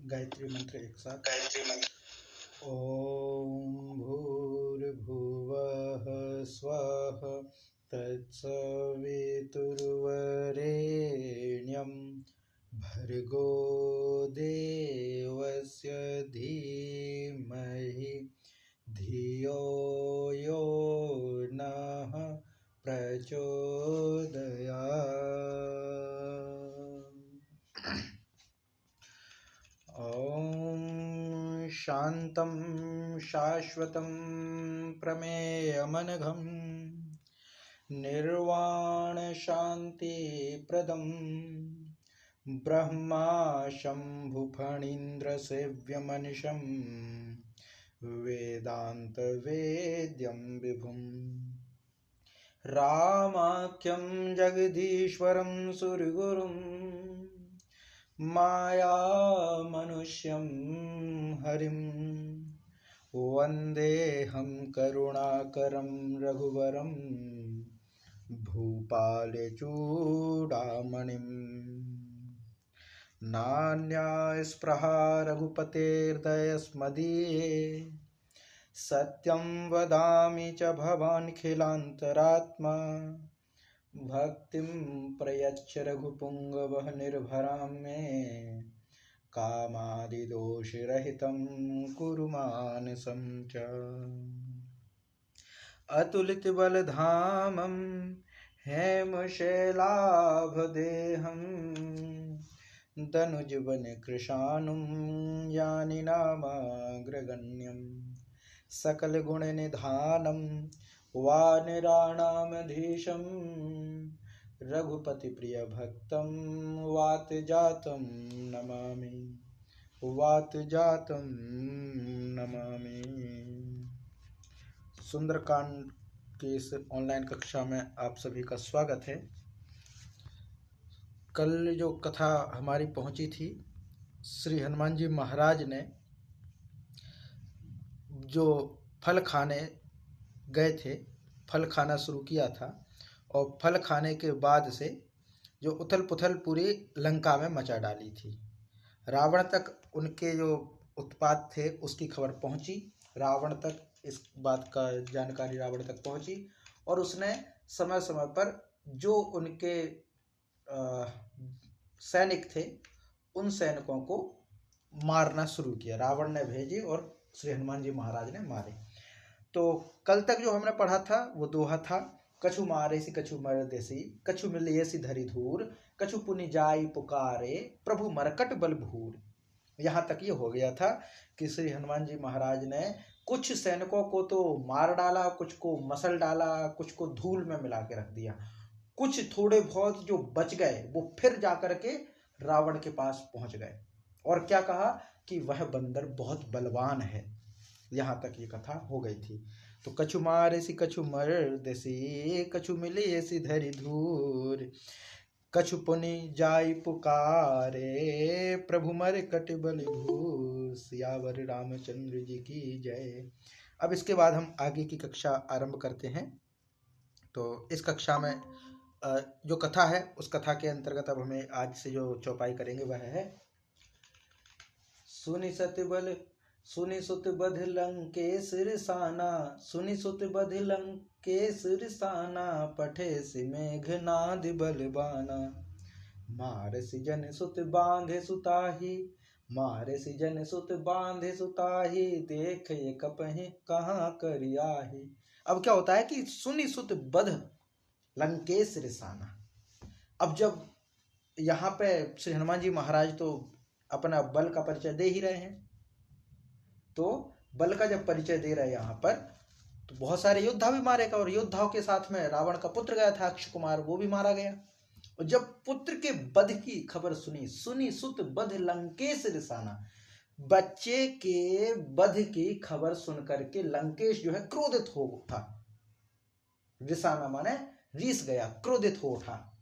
गायत्री मंत्र एक साथ। गायत्री मंत्र। ओम भूर्भुवः स्वः तत्सवितुर्वरेण्यं भर्गो देवस्य धीमहि धियो यो नः प्रचोदयात्। ॐ शान्तं शाश्वतं प्रमेयमनघं निर्वाणशान्तिप्रदं ब्रह्मा शम्भुफणीन्द्रसेव्यमनिशं वेदान्तवेद्यं विभुं रामाख्यं जगदीश्वरं सुरगुरुं मायामनुष्यं हरिं वन्देऽहं करुणाकरं रघुवरं भूपालचूडामणिं नान्यास्पृहा रघुपतेर्दयस्मदीये सत्यं वदामि च भवान्खिलान्तरात्मा भक्तिं प्रयच्छ रघुपुङ्गवः निर्भरां मे कामादिदोषरहितं कुरु मानसं च अतुलितबलधामं हेमशैलाभदेहं दनुजवनकृशानुं यानिनामाग्रगण्यं सकलगुणनिधानं वानराणामधीशं रघुपतिप्रियभक्तं वातजातं नमामि वातजातं नमामि। सुंदरकांड की इस ऑनलाइन कक्षा में आप सभी का स्वागत है। कल जो कथा हमारी पहुंची थी, श्री हनुमान जी महाराज ने जो फल खाने गए थे, फल खाना शुरू किया था और फल खाने के बाद से जो उथल पुथल पूरी लंका में मचा डाली थी। रावण तक उनके जो उत्पात थे उसकी खबर पहुंची, रावण तक इस बात का जानकारी रावण तक पहुंची और उसने समय समय पर जो उनके सैनिक थे उन सैनिकों को मारना शुरू किया। रावण ने भेजे और श्री हनुमान जी महाराज ने मारे। तो कल तक जो हमने पढ़ा था वो दोहा था, कछु मारे सी कछु मर देसी, कछु मिलिए सी धरी धूर, कछु पुनि जाई पुकारे प्रभु मरकट बल भूर। यहाँ तक ये हो गया था कि श्री हनुमान जी महाराज ने कुछ सैनिकों को तो मार डाला, कुछ को मसल डाला, कुछ को धूल में मिला के रख दिया। कुछ थोड़े बहुत जो बच गए वो फिर जाकर के रावण के पास पहुंच गए और क्या कहा कि वह बंदर बहुत बलवान है। यहाँ तक ये कथा हो गई थी। तो कछु मारे सी कछु मर देसी, कछु मिले ऐसी धरी धूर, कछु पुनि जाई पुकारे प्रभु मर कट बल भूर, सियावर रामचंद्र जी की जय। अब इसके बाद हम आगे की कक्षा आरंभ करते हैं। तो इस कक्षा में जो कथा है उस कथा के अंतर्गत अब हमें आज से जो चौपाई करेंगे वह है सुनि सुत बध लंकेश रिसाना, सुनि सुत बध लंकेश रिसाना, पठे सि मेघनाद बलबाना, मार सि जन सुत बांधे सुताही, मार सि जन सुत बांधे सुताही, देख ये कपहि कहाँ करियाही। अब क्या होता है कि सुनि सुत बध लंकेश रिसाना। अब जब यहाँ पे श्री हनुमान जी महाराज तो अपना बल का परिचय दे ही रहे हैं, तो बल का जब परिचय दे रहे हैं यहाँ पर तो बहुत सारे योद्धा भी मारेगा और योद्धाओं के साथ में रावण का पुत्र गया था अक्ष कुमार, वो भी मारा गया। और जब पुत्र के वध की खबर सुनी, सुनी सुत बध लंकेश रिसाना, बच्चे के वध की खबर सुनकर के लंकेश जो है क्रोधित हो उठा। रिसाना माने रीस गया, क्रोधित हो उठा।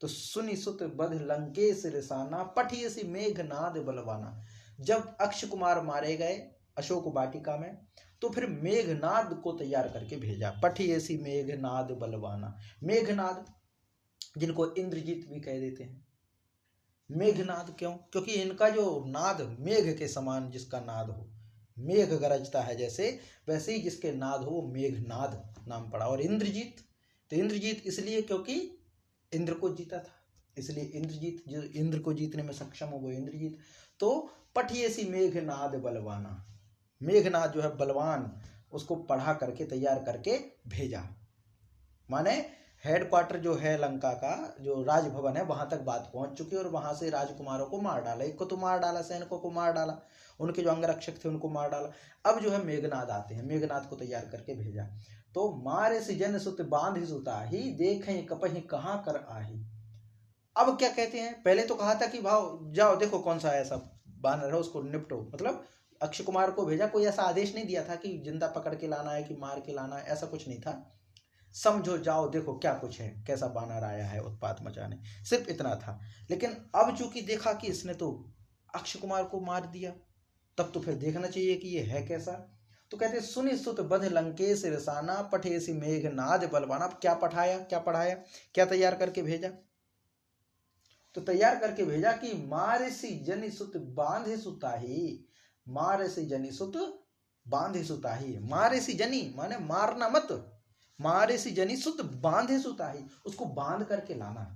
तो सुनि सुत बध लंकेश रिसाना, पठिए सी मेघनाद बलवाना। जब अक्ष कुमार मारे गए अशोक वाटिका में तो फिर मेघनाद को तैयार करके भेजा, पठिए सी मेघनाद बलवाना। मेघनाद जिनको इंद्रजीत भी कह देते हैं, मेघनाद क्यों? क्योंकि इनका जो नाद मेघ के समान जिसका नाद हो, मेघ गरजता है जैसे, वैसे ही जिसके नाद हो वो मेघनाद नाम पड़ा। और इंद्रजीत, तो इंद्रजीत इसलिए क्योंकि इंद्र को जीता था, इसलिए इंद्रजीत, जो इंद्र को जीतने में सक्षम हो वो इंद्रजीत। तो पठिएसी मेघनाद बलवाना, मेघनाद जो है बलवान, उसको पढ़ा करके तैयार करके भेजा। माने हेडक्वार्टर जो है लंका का, जो राजभवन है, वहां तक बात पहुंच चुकी और वहां से राजकुमारों को मार डाला, एक को तो मार डाला, सैनिकों को मार डाला, उनके जो अंगरक्षक थे उनको मार डाला। अब जो है मेघनाद आते हैं, मेघनाद को तैयार करके भेजा। तो मारे सृजन सुत बांध सुताही, देखें कपहि कहाँ कर आही। अब क्या कहते हैं, पहले तो कहा था कि भाव जाओ देखो कौन सा ऐसा बानर है उसको निपटो, मतलब अक्षय कुमार को भेजा, कोई ऐसा आदेश नहीं दिया था कि जिंदा पकड़ के लाना है कि मार के लाना है, ऐसा कुछ नहीं था। समझो जाओ देखो क्या कुछ है, कैसा बानर आया है उत्पात मचाने, सिर्फ इतना था। लेकिन अब चूंकि देखा कि इसने तो अक्षय कुमार को मार दिया, तब तो फिर देखना चाहिए कि ये है कैसा। तो कहते सुनि सुत बध लंकेश रसाना, पठेसी मेघनाद बलवाना। क्या पढ़ाया, क्या पढ़ाया, क्या तैयार करके भेजा? तो तैयार करके भेजा कि मारसी जनि सुत बांधे सुताही, मारसी जनि सुत बांधे सुताही। मारसी जनि माने मारना मत, मारसी जनि सुत बांधे सुताही, उसको बांध करके लाना,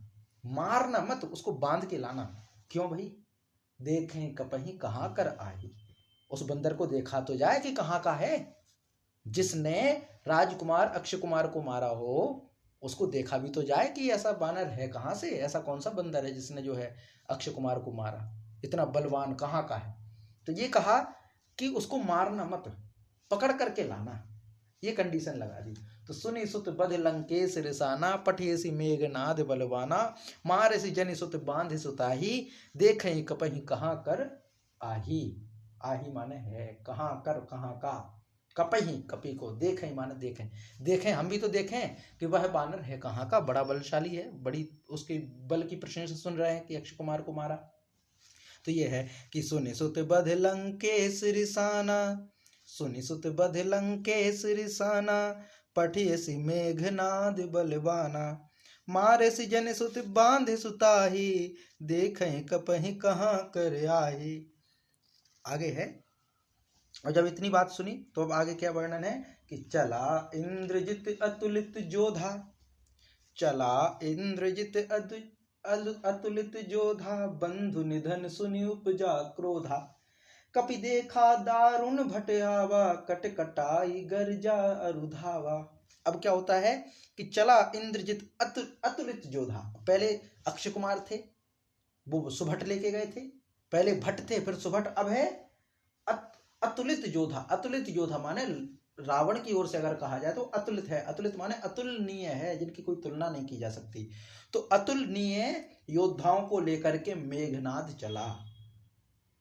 मारना मत, उसको बांध के लाना। क्यों भाई? देखें कपही कहाँ कर आही, उस बंदर को देखा तो जाए कि कहाँ का है, जिसने राजकुमार अक्षय कुमार को मारा हो उसको देखा भी तो जाए कि ऐसा बानर है कहाँ से, ऐसा कौन सा बंदर है जिसने जो है अक्षय कुमार को मारा, इतना बलवान कहाँ का है। तो ये कहा कि उसको मारना मत, पकड़ करके लाना, ये कंडीशन लगा दी। तो सुनि सुत बध लंकेश रिसाना, पठिएसी मेघनाद बलवाना, मारसी जनि सुत बांधे सुताही, देखें कपहि कहाँ कर आही। आही माने है, कहाँ कर कहाँ का, कपही कपी को, देखें माने देखें, देखें हम भी तो देखें कि वह बानर है कहाँ का, बड़ा बलशाली है, बड़ी उसके बल की प्रशंसा सुन रहे हैं कि अक्षय कुमार को मारा। तो ये है कि सुनि सुत बध लंकेश रिसाना, सुनि सुत बध लंकेश रिसाना, पठिएसी मेघनाद बलवाना, मारसी जनि सुत बांधे सुताही, देखें कपहि कहाँ कर आही। आगे है, और जब इतनी बात सुनी तो अब आगे क्या वर्णन है कि चला इंद्रजित अतुलित जोधा, चला इंद्रजित अतुलित जोधा, बंधु निधन सुनि उपजा क्रोधा, कपि देखा दारुण भट आवा, कट कटाई गर्जा अरुधावा। अब क्या होता है कि चला इंद्रजित अतुलित जोधा, पहले अक्षय कुमार थे, वो सुभट लेके गए थे, पहले भट्ट थे फिर सुभट, अब है अतुलित योद्धा। अतुलित योद्धा माने रावण की ओर से अगर कहा जाए तो अतुलित है, अतुलित माने अतुलनीय है, जिनकी कोई तुलना नहीं की जा सकती। तो अतुलनीय योद्धाओं को लेकर के मेघनाद चला,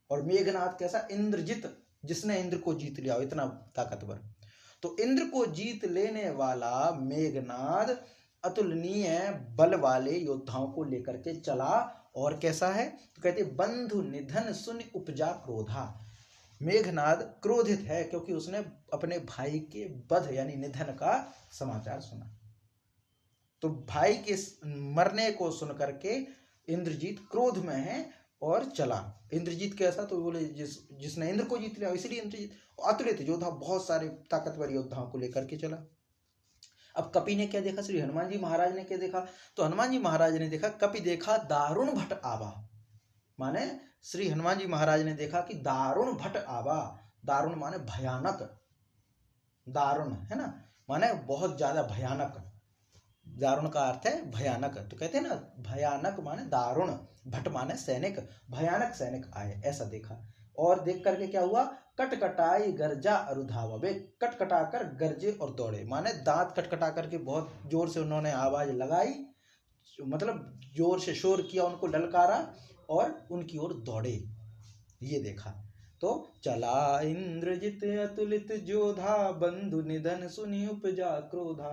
और मेघनाद कैसा? इंद्रजित, जिसने इंद्र को जीत लिया, इतना ताकतवर। तो इंद्र को जीत लेने वाला मेघनाद अतुलनीय बल वाले योद्धाओं को लेकर के चला, और कैसा है? तो कहते बंधु निधन सुन उपजा क्रोधा। मेघनाद क्रोधित है क्योंकि उसने अपने भाई के वध यानी निधन का समाचार सुना। तो भाई के मरने को सुनकर के इंद्रजीत क्रोध में है और चला। इंद्रजीत कैसा? तो बोले जिसने इंद्र को जीत लिया, इसलिए इंद्रजीत। अतुलित योद्धा, बहुत सारे ताकतवर योद्धाओं को लेकर के चला। अब कपि ने क्या देखा? श्री हनुमान जी महाराज ने क्या देखा? तो हनुमान जी महाराज ने देखा, कपि देखा दारुण भट आवा, माने श्री हनुमान जी महाराज ने देखा कि दारुण भट आवा। दारुण माने भयानक, दारुण है ना, माने बहुत ज्यादा भयानक, दारुण का अर्थ है भयानक। तो कहते हैं ना भयानक माने दारुण, भट माने सैनिक, भयानक सैनिक आए, ऐसा देखा। और देख करके क्या हुआ? कटकटाई गर्जा अरुधावा, वे कटकटा कर गरजे और दौड़े, माने दांत कटकटा करके बहुत जोर से उन्होंने आवाज लगाई, मतलब जोर से शोर किया, उनको ललकारा और उनकी ओर दौड़े, ये देखा। तो चला इंद्रजित अतुलित जोधा, बंधु निधन सुनि उपजा क्रोधा,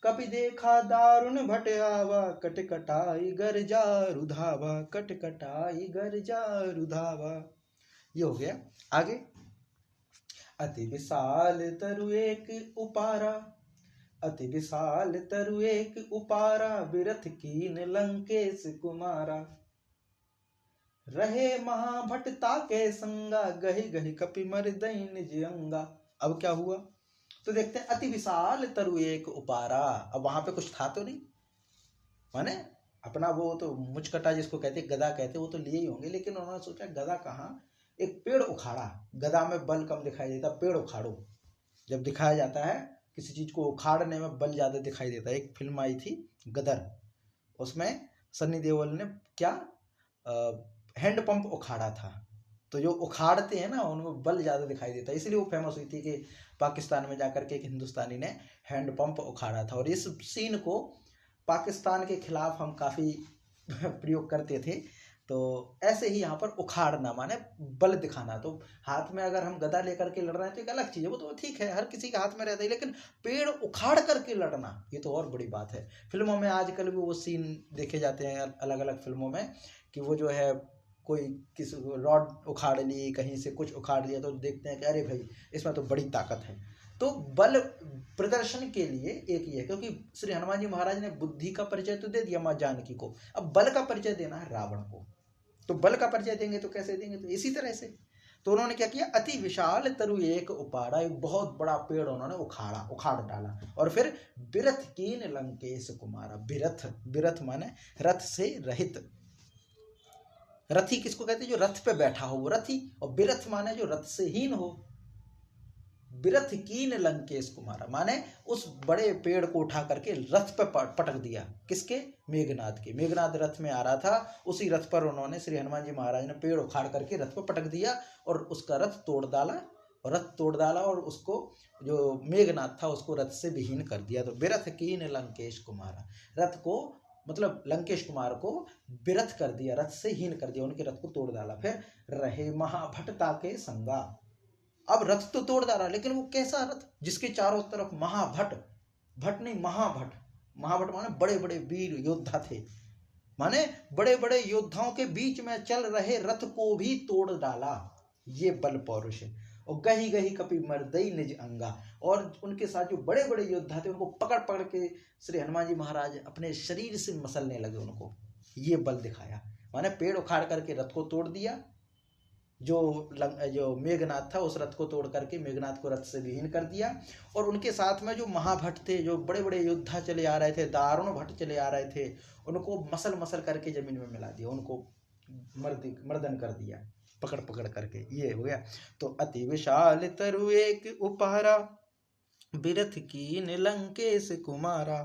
कपि देखा दारुण भट आवा, कटकटाई गर्जा रुधावा, कटकटाई गर्जा रुधावा। ये हो गया। आगे, अति विशाल तरु एक उपारा, अति विशाल तरु एक उपारा, बिरथ कीन लंकेश कुमारा। रहे महाभटता के संगा, गही गही कपि मर दई निज अंगा। अब क्या हुआ तो देखते हैं, अति विशाल तरु एक उपारा। अब वहां पे कुछ था तो नहीं, माने अपना वो तो मुचकटा जिसको कहते गदा कहते, वो तो लिए ही होंगे, लेकिन उन्होंने सोचा गदा कहाँ, एक पेड़ उखाड़ा। गदा में बल कम दिखाई देता, पेड़ उखाड़ो। जब दिखाया जाता है किसी चीज को उखाड़ने में बल ज्यादा दिखाई देता है। एक फिल्म आई थी गदर, उसमें सन्नी देओल ने क्या हैंडपंप उखाड़ा था। तो जो उखाड़ते हैं ना उनमें बल ज्यादा दिखाई देता है, इसलिए वो फेमस हुई थी कि पाकिस्तान में जाकर के एक हिंदुस्तानी ने हैंडपंप उखाड़ा था। और इस सीन को पाकिस्तान के खिलाफ हम काफी प्रयोग करते थे। तो ऐसे ही यहाँ पर उखाड़ना माने बल दिखाना। तो हाथ में अगर हम गदा लेकर के लड़ रहे हैं तो एक अलग चीज है, वो तो ठीक है, हर किसी के हाथ में रहता है, लेकिन पेड़ उखाड़ करके लड़ना ये तो और बड़ी बात है। फिल्मों में आजकल भी वो सीन देखे जाते हैं अलग अलग फिल्मों में, कि वो जो है कोई किसी रॉड उखाड़ ली, कहीं से कुछ उखाड़ लिया, तो देखते हैं कि अरे भाई इसमें तो बड़ी ताकत है। तो बल प्रदर्शन के लिए एक ही है, क्योंकि श्री हनुमान जी महाराज ने बुद्धि का परिचय तो दे दिया माँ जानकी को, अब बल का परिचय देना है रावण को। तो बल का परिचय देंगे तो कैसे देंगे, तो इसी तरह से। तो उन्होंने क्या किया, अति विशाल तरु एक उपाड़ा, एक बहुत बड़ा पेड़ उन्होंने उखाड़ डाला। और फिर बिरथ कीन लंकेश कुमारा। बिरथ, बिरथ माने रथ से रहित। रथी किसको कहते हैं, जो रथ पे बैठा हो वो रथी, और बिरथ माने जो रथ से हीन हो। बिरथ कीन लंकेश कुमारा माने उस बड़े पेड़ को उठा करके रथ पे पटक दिया। किसके, मेघनाद के। मेघनाद रथ में आ रहा था, उसी रथ पर उन्होंने श्री हनुमान जी महाराज ने पेड़ उखाड़ करके रथ पर पटक दिया और उसका रथ तोड़ डाला। और रथ तोड़ डाला और उसको जो मेघनाद था उसको रथ से विहीन कर दिया। तो बिरथ कीन लंकेश कुमारा, रथ को मतलब लंकेश कुमार को बिरथ कर दिया, रथ से हीन कर दिया, उनके रथ को तोड़ डाला। फिर रहे महाभटता के संगा। अब रथ तो तोड़ डाला, लेकिन वो कैसा रथ, जिसके चारों तरफ महाभट, भट नहीं महाभट, महाभट माने बड़े बड़े वीर योद्धा थे, माने बड़े बड़े योद्धाओं के बीच में चल रहे रथ को भी तोड़ डाला। ये बल पौरुष है। और गही गही कपि मर्दई निज अंगा, और उनके साथ जो बड़े बड़े योद्धा थे उनको पकड़ पकड़ के श्री हनुमान जी महाराज अपने शरीर से मसलने लगे उनको। ये बल दिखाया, माने पेड़ उखाड़ करके रथ को तोड़ दिया, जो मेघनाथ था उस रथ को तोड़ करके मेघनाथ को रथ से विहीन कर दिया। और उनके साथ में जो महाभट थे, जो बड़े बड़े योद्धा चले आ रहे थे, दारुण भट्ट चले आ रहे थे, उनको मसल मसल करके जमीन में मिला दिया, उनको मर्दन कर दिया पकड़ पकड़ करके। ये हो गया। तो अति विशाल तरु एक उपहारा, बिरथ कीन लंकेश कुमारा।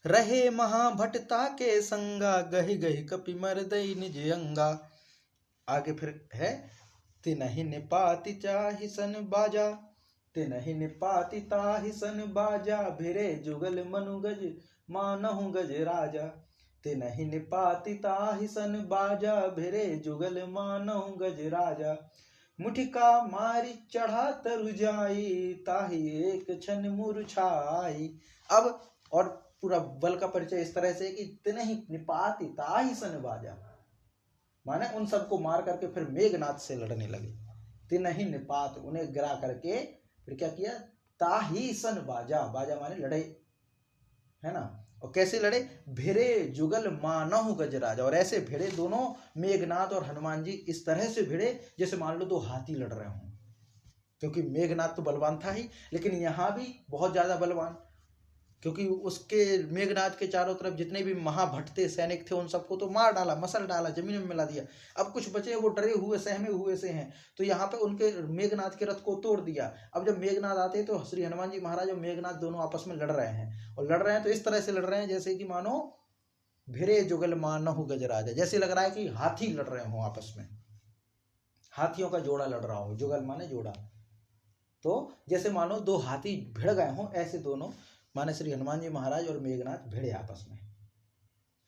रहे महाभटता के संगा, गही गही कपि मर्दई निज अंगा। आगे फिर है, तिनहि निपाति चाहि सन बाजा, तिनहि निपाति ताहि सन बाजा, भिरे जुगल मनु गज मानहु गज राजा। तिनहि निपाति ताहि सन बाजा, भिरे जुगल मानहु गज राजा। मुठिका मारी चढ़ा तरु जाई, ताहि एक क्षण मूर्छाई। अब और पूरा बल का परिचय इस तरह से कि तिनहि निपाति ताहि सन बाजा, माने उन सबको मार करके फिर मेघनाथ से लड़ने लगे। तिनहि निपात, उन्हें गिरा करके फिर क्या किया, ताही सन बाजा, बाजा माने लड़े, है ना। और कैसे लड़े, भिरे जुगल मानहु गजराजा। और ऐसे भिड़े दोनों मेघनाथ और हनुमान जी, इस तरह से भिड़े जैसे मान लो दो हाथी लड़ रहे हों, क्योंकि मेघनाथ तो बलवान था ही, लेकिन यहाँ भी बहुत ज्यादा बलवान, क्योंकि उसके मेघनाथ के चारों तरफ जितने भी महाभट्टे सैनिक थे उन सबको तो मार डाला, मसल डाला, जमीन में मिला दिया। अब कुछ बचे वो डरे हुए सहमे हुए से हैं, तो यहाँ पे उनके मेघनाथ के रथ को तोड़ दिया। अब जब मेघनाथ आते तो श्री हनुमान जी महाराज और मेघनाथ दोनों आपस में लड़ रहे हैं, और लड़ रहे हैं तो इस तरह से लड़ रहे हैं जैसे कि मानो भिरे जुगल मानहु गजराजा, जैसे लग रहा है कि हाथी लड़ रहे हो आपस में, हाथियों का जोड़ा लड़ रहा हो, जुगल माने जोड़ा, तो जैसे मानो दो हाथी भिड़ गए हों, ऐसे दोनों माने श्री हनुमान जी महाराज और मेघनाथ भिड़े आपस में।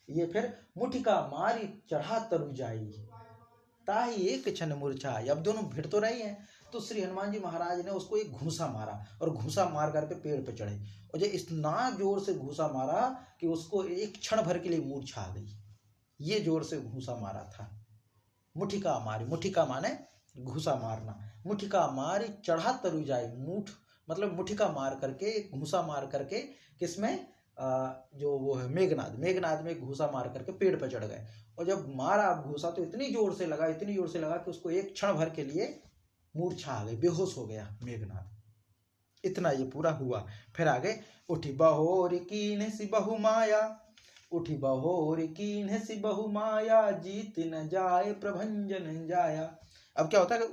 ये फिर मुठिका मारी चढ़ा तरु जाई, ताही एक क्षण मूर्छाई। अब दोनों भिड़ तो रही हैं, तो श्री हनुमान जी महाराज ने उसको एक घूसा मारा, और घूसा मार करके पेड़ पे चढ़े, और जो इतना जोर से घूसा मारा कि उसको एक क्षण भर के लिए मूर्छा आ गई। ये जोर से घूसा मारा था। मुठिका मारी, मुठिका माने घूसा मारना, मुठिका मारी चढ़ा तरु जाई। मूठ मतलब मुठिका मार करके, घूसा मार करके, किसमें जो वो है मेघनाद, मेघनाद में घूसा मार करके पेड़ पर चढ़ गए। और जब मारा घूसा तो इतनी जोर से लगा, इतनी जोर से लगा कि उसको एक क्षण भर के लिए मूर्छा आ गई, बेहोश हो गया मेघनाद। इतना ये पूरा हुआ। फिर आगे, उठी बहोर कीन्ह सी बहु माया, उठी बहोर कीन्ह सी बहु माया, जीत न जाए प्रभंजन जाया। अब क्या होता है कि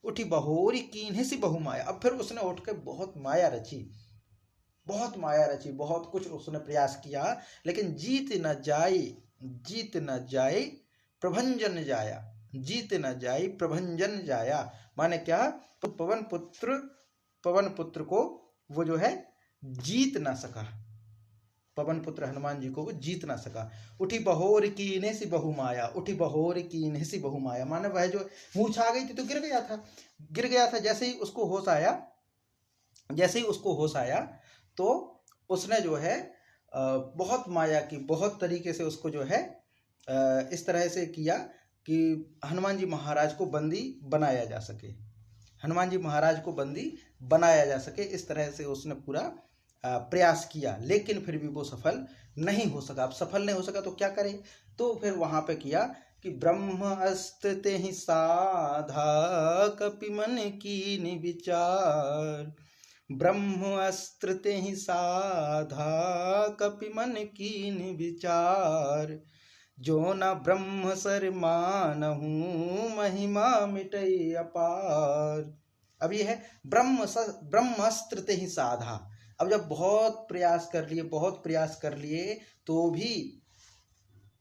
उठी बहोरी कीन्ह सी बहु माया। अब फिर उसने उठ के बहुत माया रची, बहुत कुछ उसने प्रयास किया, लेकिन जीत न जाए प्रभंजन जाया, जीत न जाए प्रभंजन जाया। माने क्या, पवन पुत्र को वो जो है जीत ना सका, पवन पुत्र हनुमान जी को वो जीत ना सका। उठी बहोर कीन्ह सी बहु माया, उठी बहोर कीन्ह सी बहु माया, माने वह जो मूर्छा आ गई थी तो गिर गया था। जैसे ही उसको होश आया तो उसने जो है बहुत माया की, बहुत तरीके से उसको जो है इस तरह से किया कि हनुमान जी महाराज को बंदी बनाया जा सके, इस तरह से उसने पूरा प्रयास किया, लेकिन फिर भी वो सफल नहीं हो सका। अब सफल नहीं हो सका तो क्या करे, तो फिर वहां पे किया कि ब्रह्म अस्त्र तेहि साधा, कपि मन कीन्ह विचार, ब्रह्म अस्त्र तेहि साधा, कपि मन कीन्ह विचार, जो न ब्रह्म सर मानहु, महिमा मिटई अपार। अब ये है ब्रह्मास्त्र तेहि साधा। अब जब बहुत प्रयास कर लिए तो भी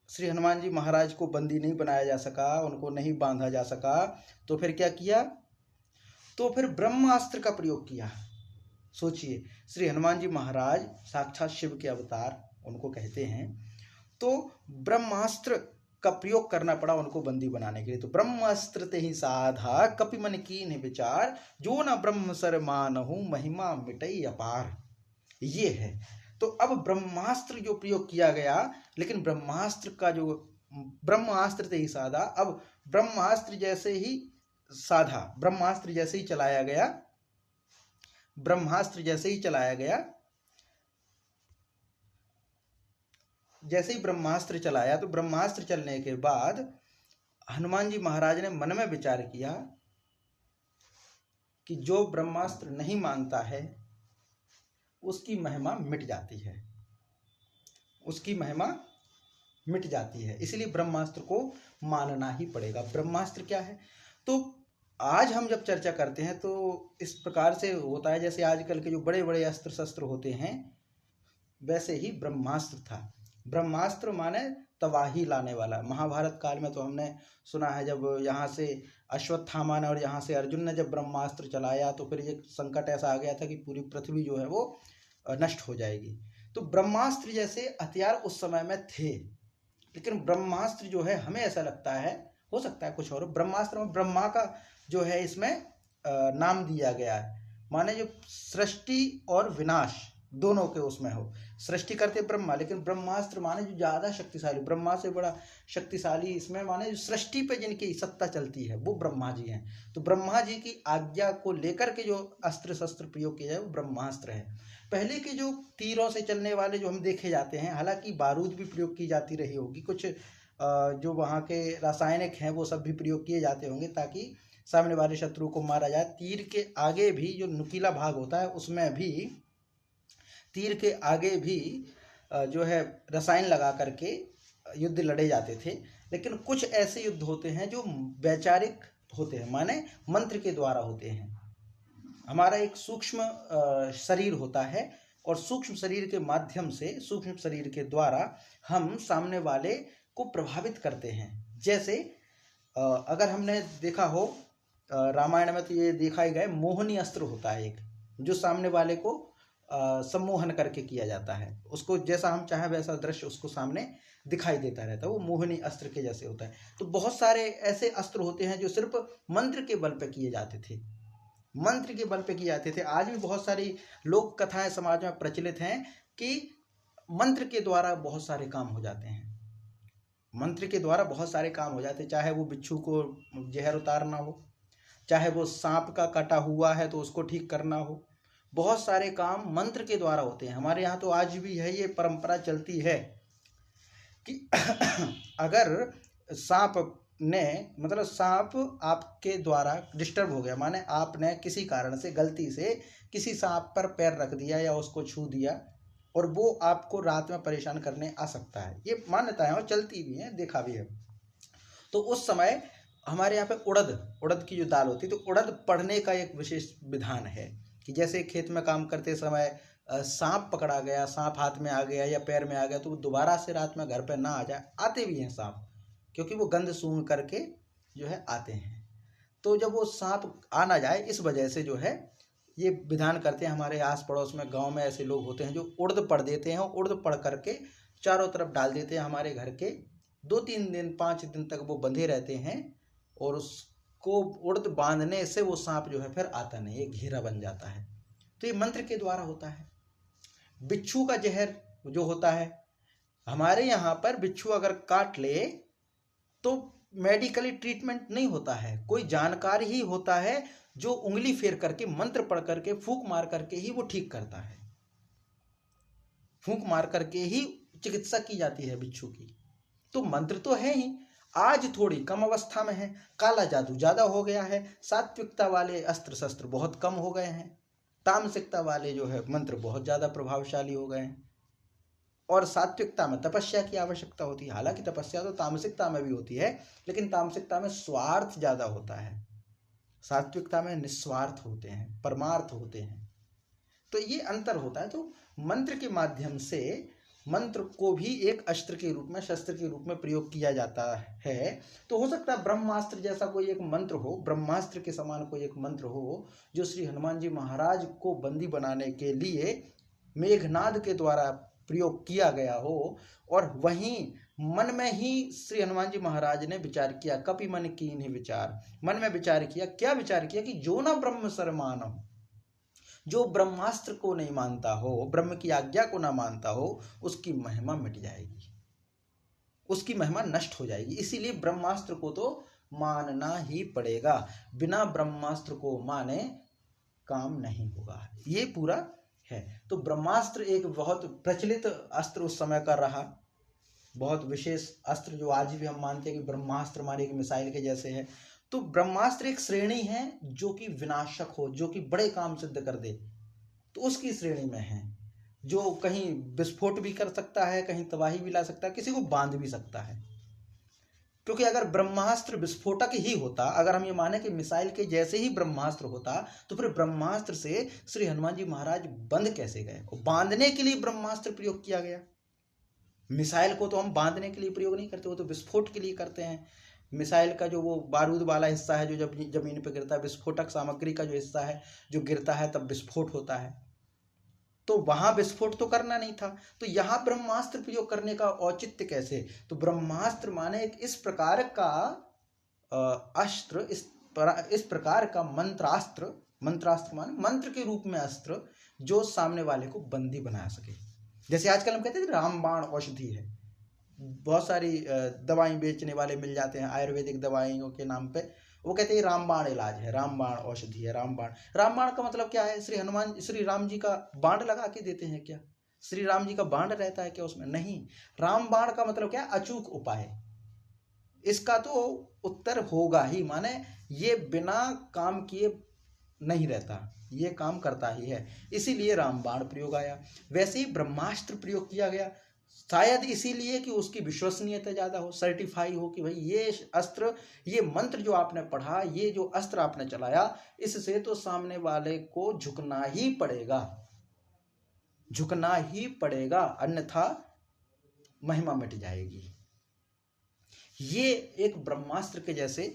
श्री हनुमान जी महाराज को बंदी नहीं बनाया जा सका, उनको नहीं बांधा जा सका, तो फिर क्या किया, तो फिर ब्रह्मास्त्र का प्रयोग किया। सोचिए, श्री हनुमान जी महाराज साक्षात शिव के अवतार उनको कहते हैं, तो ब्रह्मास्त्र का प्रयोग करना पड़ा उनको बंदी बनाने के लिए। तो ब्रह्मास्त्र तेहि साधा, कपि मन कीन्ह विचार, जो न ब्रह्म सर मानहु, महिमा मिटई अपार। ये है। तो अब ब्रह्मास्त्र जो प्रयोग किया गया, लेकिन ब्रह्मास्त्र तेहि साधा, अब ब्रह्मास्त्र जैसे ही चलाया गया, जैसे ही ब्रह्मास्त्र चलाया, तो ब्रह्मास्त्र चलने के बाद हनुमान जी महाराज ने मन में विचार किया कि जो ब्रह्मास्त्र नहीं मानता है उसकी महिमा मिट जाती है, इसलिए ब्रह्मास्त्र को मानना ही पड़ेगा। ब्रह्मास्त्र क्या है, तो आज हम जब चर्चा करते हैं तो इस प्रकार से होता है जैसे आजकल के जो बड़े बड़े अस्त्र शस्त्र होते हैं, वैसे ही ब्रह्मास्त्र था। ब्रह्मास्त्र माने तबाही लाने वाला। महाभारत काल में तो हमने सुना है, जब यहाँ से अश्वत्थामा ने और यहाँ से अर्जुन ने जब ब्रह्मास्त्र चलाया तो फिर ये संकट ऐसा आ गया था कि पूरी पृथ्वी जो है वो नष्ट हो जाएगी। तो ब्रह्मास्त्र जैसे हथियार उस समय में थे, लेकिन ब्रह्मास्त्र जो है, हमें ऐसा लगता है, हो सकता है कुछ और, ब्रह्मास्त्र में ब्रह्मा का जो है इसमें नाम दिया गया है, माने जो सृष्टि और विनाश दोनों के उसमें हो। सृष्टि करते ब्रह्मा, लेकिन ब्रह्मास्त्र माने जो ज्यादा शक्तिशाली, ब्रह्मा से बड़ा शक्तिशाली इसमें माने जो सृष्टि पे जिनकी सत्ता चलती है वो ब्रह्मा जी हैं। तो ब्रह्मा जी की आज्ञा को लेकर के जो अस्त्र शस्त्र प्रयोग किया जाए वो ब्रह्मास्त्र है। पहले के जो तीरों से चलने वाले जो हम देखे जाते हैं, हालांकि बारूद भी प्रयोग की जाती रही होगी, कुछ जो वहाँ के रासायनिक हैं वो सब भी प्रयोग किए जाते होंगे ताकि सामने वाले शत्रु को मारा जाए। तीर के आगे भी जो नुकीला भाग होता है उसमें भी, तीर के आगे भी जो है रसायन लगा करके युद्ध लड़े जाते थे। लेकिन कुछ ऐसे युद्ध होते हैं जो वैचारिक होते हैं, माने मंत्र के द्वारा होते हैं। हमारा एक सूक्ष्म शरीर होता है और सूक्ष्म शरीर के माध्यम से, सूक्ष्म शरीर के द्वारा हम सामने वाले को प्रभावित करते हैं। जैसे अगर हमने देखा हो रामायण में, तो ये देखा ही गया, मोहनी अस्त्र होता है एक, जो सामने वाले को सम्मोहन करके किया जाता है। उसको जैसा हम चाहें वैसा दृश्य उसको सामने दिखाई देता रहता है, वो मोहनी अस्त्र के जैसे होता है। तो बहुत सारे ऐसे अस्त्र होते हैं जो सिर्फ मंत्र के बल पे किए जाते थे, आज भी बहुत सारी लोक कथाएं समाज में प्रचलित हैं कि मंत्र के द्वारा बहुत सारे काम हो जाते हैं, चाहे वो बिच्छू को जहर उतारना हो, चाहे वो सांप का कटा हुआ है तो उसको ठीक करना हो, बहुत सारे काम मंत्र के द्वारा होते हैं। हमारे यहाँ तो आज भी है, ये परंपरा चलती है। कि अगर सांप ने मतलब सांप आपके द्वारा डिस्टर्ब हो गया, माने आपने किसी कारण से गलती से किसी सांप पर पैर रख दिया या उसको छू दिया और वो आपको रात में परेशान करने आ सकता है, ये मान्यताएं और चलती भी हैं, देखा भी है। तो उस समय हमारे यहाँ पे उड़द की जो दाल होती है, तो उड़द पढ़ने का एक विशेष विधान है कि जैसे खेत में काम करते समय सांप पकड़ा गया, सांप हाथ में आ गया या पैर में आ गया, तो वो दोबारा से रात में घर पे ना आ जाए। आते भी हैं सांप, क्योंकि वो गंध सूंघ करके जो है आते हैं। तो जब वो सांप आ ना जाए, इस वजह से जो है ये विधान करते हैं। हमारे आस पड़ोस में गांव में ऐसे लोग होते हैं जो उड़द पढ़ देते हैं, उड़द पढ़ करके चारों तरफ डाल देते हैं हमारे घर के। 2-3 दिन 5 दिन तक वो बंधे रहते हैं और उसको उड़द बांधने से वो सांप जो है फिर आता नहीं, ये घेरा बन जाता है। तो ये मंत्र के द्वारा होता है। बिच्छू का जहर जो होता है, हमारे यहाँ पर बिच्छू अगर काट ले तो मेडिकली ट्रीटमेंट नहीं होता है, कोई जानकार ही होता है जो उंगली फेर करके मंत्र पढ़ करके फूंक मार करके ही वो ठीक करता है। फूंक मार करके ही चिकित्सा की जाती है बिच्छू की। तो मंत्र तो है ही, आज थोड़ी कम अवस्था में है, काला जादू ज्यादा हो गया है, सात्विकता वाले अस्त्र शस्त्र बहुत कम हो गए हैं, तामसिकता वाले जो है मंत्र बहुत ज्यादा प्रभावशाली हो गए हैं। और सात्विकता में तपस्या की आवश्यकता होती है, हालांकि तपस्या तो तामसिकता में भी होती है, लेकिन तामसिकता में स्वार्थ ज्यादा होता है, सात्विकता में निस्वार्थ होते हैं, परमार्थ होते हैं। तो ये अंतर होता है। तो मंत्र के माध्यम से मंत्र को भी एक अस्त्र के रूप में, शस्त्र के रूप में प्रयोग किया जाता है। तो हो सकता है ब्रह्मास्त्र जैसा कोई एक मंत्र हो, ब्रह्मास्त्र के समान कोई एक मंत्र हो जो श्री हनुमान जी महाराज को बंदी बनाने के लिए मेघनाद के द्वारा प्रयोग किया गया हो, और वहीं मन में ही श्री हनुमान जी महाराज ने विचार किया, कपि मन कीन्हि विचार, मन में विचार किया, क्या विचार किया कि जो न ब्रह्म सर मानहु, जो ब्रह्मास्त्र को नहीं मानता हो, ब्रह्म की आज्ञा को ना मानता हो, उसकी महिमा मिट जाएगी, उसकी महिमा नष्ट हो जाएगी। इसीलिए ब्रह्मास्त्र को तो मानना ही पड़ेगा, बिना ब्रह्मास्त्र को माने काम नहीं होगा, ये पूरा है। तो ब्रह्मास्त्र एक बहुत प्रचलित अस्त्र उस समय का रहा, बहुत विशेष अस्त्र जो आज भी हम मानते हैं कि ब्रह्मास्त्र हमारे एक मिसाइल के जैसे है। तो ब्रह्मास्त्र एक श्रेणी है जो कि विनाशक हो, जो कि बड़े काम सिद्ध कर दे, तो उसकी श्रेणी में है, जो कहीं विस्फोट भी कर सकता है, कहीं तबाही भी ला सकता है, किसी को बांध भी सकता है। क्योंकि अगर ब्रह्मास्त्र विस्फोटक ही होता, अगर हम ये माने कि मिसाइल के जैसे ही ब्रह्मास्त्र होता, तो फिर ब्रह्मास्त्र से श्री हनुमान जी महाराज बंध कैसे गए? बांधने के लिए ब्रह्मास्त्र प्रयोग किया गया। मिसाइल को तो हम बांधने के लिए प्रयोग नहीं करते, वो तो विस्फोट के लिए करते हैं। मिसाइल का जो वो बारूद वाला हिस्सा है जो जब जमीन पर गिरता है, विस्फोटक सामग्री का जो हिस्सा है जो गिरता है तब विस्फोट होता है, तो वहां विस्फोट तो करना नहीं था। तो यहां ब्रह्मास्त्र प्रयोग करने का औचित्य कैसे? तो ब्रह्मास्त्र माने एक इस प्रकार का अस्त्र, इस प्रकार का मंत्रास्त्र, मंत्रास्त्र माने मंत्र के रूप में अस्त्र जो सामने वाले को बंदी बना सके। जैसे आजकल हम कहते हैं रामबाण औषधि है, बहुत सारी दवाई बेचने वाले मिल जाते हैं आयुर्वेदिक दवाइयों के नाम पे, वो कहते हैं रामबाण इलाज है, रामबाण औषधि है। रामबाण का मतलब क्या है? श्री राम जी का बाण लगा के देते हैं क्या? श्री राम जी का बाण रहता है क्या उसमें? नहीं। रामबाण का मतलब क्या? अचूक उपाय। इसका तो उत्तर होगा ही, माने ये बिना काम किए नहीं रहता, ये काम करता ही है, इसीलिए रामबाण प्रयोग आया। वैसे ही ब्रह्मास्त्र प्रयोग किया गया, शायद इसीलिए कि उसकी विश्वसनीयता ज्यादा हो, सर्टिफाई हो कि भाई ये अस्त्र, ये मंत्र जो आपने पढ़ा, ये जो अस्त्र आपने चलाया, इससे तो सामने वाले को झुकना ही पड़ेगा, झुकना ही पड़ेगा, अन्यथा महिमा मिट जाएगी। ये एक ब्रह्मास्त्र के जैसे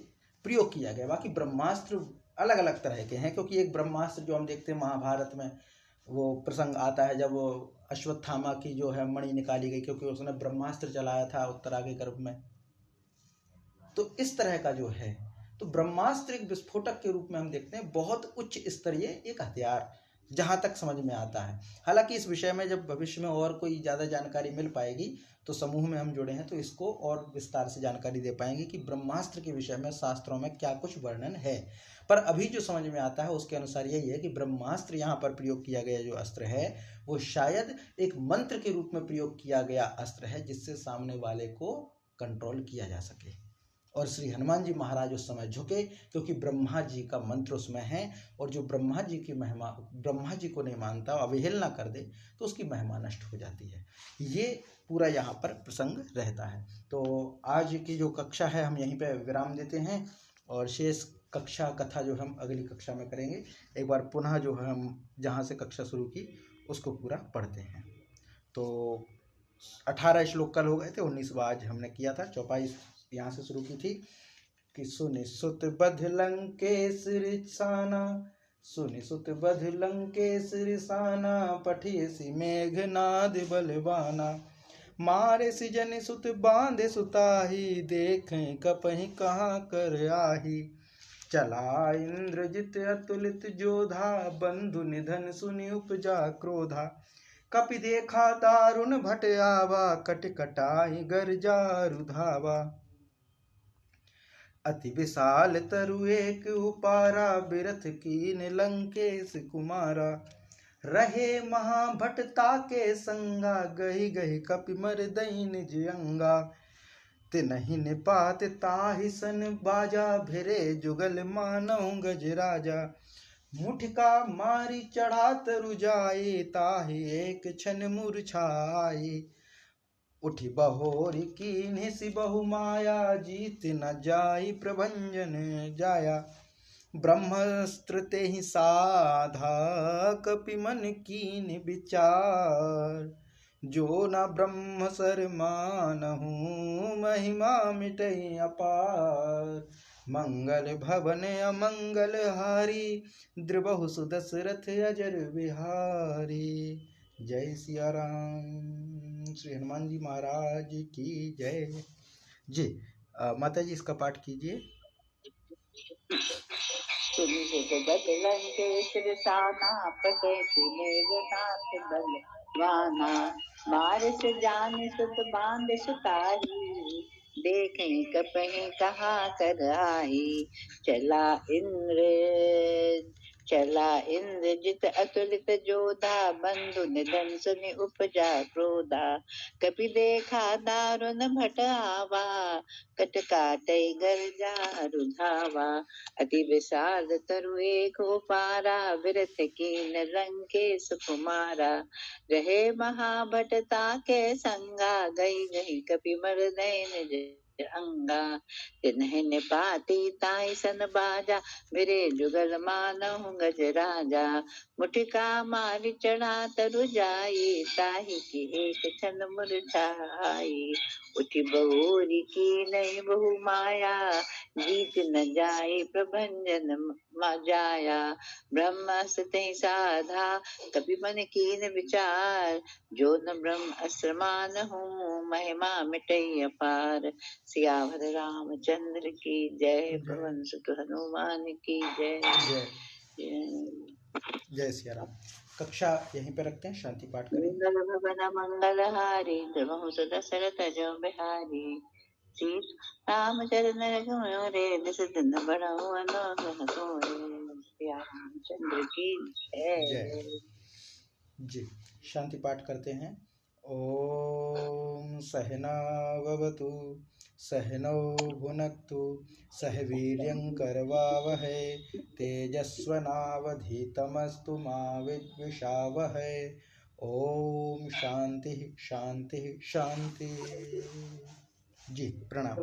प्रयोग किया गया। बाकी ब्रह्मास्त्र अलग अलग तरह के हैं, क्योंकि एक ब्रह्मास्त्र जो हम देखते हैं महाभारत में, वो प्रसंग आता है जब वो अश्वत्थामा की जो है मणि निकाली गई, क्योंकि उसने ब्रह्मास्त्र चलाया था उत्तरा के गर्भ में। तो इस तरह का जो है, तो ब्रह्मास्त्र एक विस्फोटक के रूप में हम देखते हैं, बहुत उच्च स्तरीय एक हथियार जहाँ तक समझ में आता है। हालांकि इस विषय में जब भविष्य में और कोई ज़्यादा जानकारी मिल पाएगी तो समूह में हम जुड़े हैं तो इसको और विस्तार से जानकारी दे पाएंगे कि ब्रह्मास्त्र के विषय में शास्त्रों में क्या कुछ वर्णन है। पर अभी जो समझ में आता है उसके अनुसार यही है कि ब्रह्मास्त्र यहाँ पर प्रयोग किया गया जो अस्त्र है वो शायद एक मंत्र के रूप में प्रयोग किया गया अस्त्र है जिससे सामने वाले को कंट्रोल किया जा सके। और श्री हनुमान जी महाराज उस समय झुके क्योंकि ब्रह्मा जी का मंत्र उसमें है और जो ब्रह्मा जी की महिमा, ब्रह्मा जी को नहीं मानता, अवहेलना कर दे तो उसकी महिमा नष्ट हो जाती है। ये पूरा यहाँ पर प्रसंग रहता है। तो आज की जो कक्षा है हम यहीं पे विराम देते हैं और शेष कक्षा कथा जो हम अगली कक्षा में करेंगे। एक बार पुनः जो हम जहाँ से कक्षा शुरू की उसको पूरा पढ़ते हैं। तो 18 श्लोक कल हो गए थे, 19वां आज हमने किया था। चौपाई यहाँ से शुरू की थी कि सुनि सुत बध लंकेश रिसाना, सुनि सुत बध लंकेश रिसाना, पठियसि मेघनाद बलवाना, मारे सिजन सुत बांधे सुताही, देखें कपहि कहाँ कर आही, चला इंद्रजित अतुलित जोधा, बंधु निधन सुनि उपजा क्रोधा, कपि देखा दारुण भट आवा, कट कटाई गर्जा रुधावा, अति विशाल तरु एक उपारा, बिरथ कीन लंकेश कुमारा, रहे महाभटता के संगा, गही गही कपि मर दई निज अंगा, तिनहि निपात ताहि सन बाजा, भिरे जुगल मानव गज राजा, मुठका मारी चढ़ा तरु जाए, ताहि एक क्षण मूर्छाए, उठी बहोरी कीन्हि सि बहु माया, जीत न जाई प्रभंजन जाया, ब्रह्मस्त्र तेहि साधा, कपि मन कीन विचार, जो न ब्रह्म सर मानहु, महिमा मिटई अपार, मंगल भवन अमंगल हारी, द्रिबहु सुदशरथ अजर बिहारी। जय सिया राम। श्री हनुमान जी महाराज की जय। जी माता जी इसका पाठ कीजिए। सुनि सुत बध लंकेश रिसाना, पठियसि मेघनाद बलवाना, मारिस जानि सुत बांधे सुताही, देखें कपहि कहाँ कर आही, चला इंद्रजित अतुलित जोधा, बंधु निधन सुनि उपजा क्रोधा, कपि देखा दारुण भट आवा, कट काटई गर्जा रुधावा, अति विशाल तरु एक उपारा, विरथ कीन लंकेश कुमारा, रहे महाभटता के संगा, गई गई कपि मर दई निज अंगा, तिन्हि निपाती ताहि सन बाजा, मेरे जुगल मानहु गज राजा, मुठिका मारी चढ़ा तरु जाई, ताहि की एक क्षण मुरझाई, उठी बहुरी की नहीं बहु माया, जीत न जाए प्रभंजन जाया, ब्रह्मास्त्र तेहि साधा, कपि मन कीन विचार, जो न ब्रह्म अस्त्र मानहु, महिमा मिटई अपार। सियावर रामचंद्र की जय, पवन सुत हनुमान की जय। जय सिया राम। कक्षा यहीं पे रखते हैं, शांति पाठ करें। मंगल भवन मंगल हारी, द्रवहु दशरथ जो बिहारी, सीत रामचरण रघुरे, दिस दिन बढ़ऊ अनुग्रह सोरे। सिया रामचंद्र की जय। जी शांति पाठ करते हैं। ओम सहना भवतु सहनौ भुनक्तु सह वीर्यं करवावहै, तेजस्वनावधीतमस्तु मा विद्विषावहै। ओम शांति शांति शांति। जी प्रणाम।